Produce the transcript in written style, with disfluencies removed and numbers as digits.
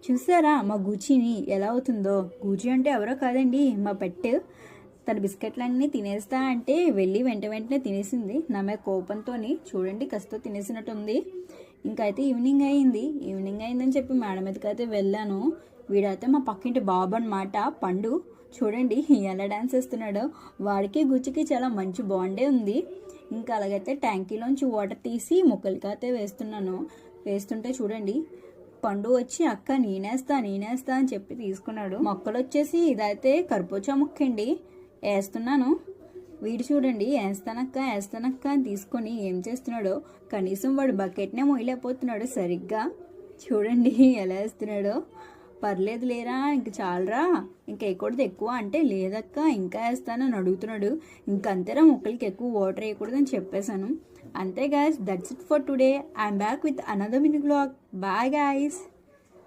చూసారా మా గూచిని ఎలా అవుతుందో? గూచి అంటే ఎవరో కాదండి, మా పెట్. తన బిస్కెట్లన్నీ తినేస్తా అంటే వెళ్ళి వెంటనే తినేసింది. నా మీద కోపంతో చూడండి కసితో తినేసినట్టుంది. ఇంకా అయితే ఈవినింగ్ అయిందని చెప్పి మేడం మీదకి అయితే వెళ్ళాను. వీడైతే మా పక్కింటి బాబు అనమాట, పండు. చూడండి ఎలా డాన్స్ వేస్తున్నాడో. వాడికి గుచ్చికి చాలా మంచి బాండే ఉంది. ఇంకా అలాగైతే ట్యాంకీలోంచి వాటర్ తీసి మొక్కలకి అయితే వేస్తుంటే చూడండి పండు వచ్చి అక్క నేనేస్తా అని చెప్పి తీసుకున్నాడు. మొక్కలు వచ్చేసి ఇదైతే కర్బూజా మొక్కండి, వేస్తున్నాను. వీడు చూడండి వేస్తానక్క అని తీసుకొని ఏం చేస్తున్నాడో. కనీసం వాడు బకెట్నే మొయ్యలేకపోతున్నాడు సరిగ్గా. చూడండి ఎలా వేస్తున్నాడో. పర్లేదు లేరా, ఇంక చాలరా, ఇంకా వేయకూడదు ఎక్కువ అంటే, లేదక్క ఇంకా వేస్తానని అడుగుతున్నాడు. ఇంకంతేరా, మొక్కలకి ఎక్కువ వాటర్ వేయకూడదని చెప్పేశాను. అంతే guys, that's it for today. I'm back with another mini vlog. Bye guys.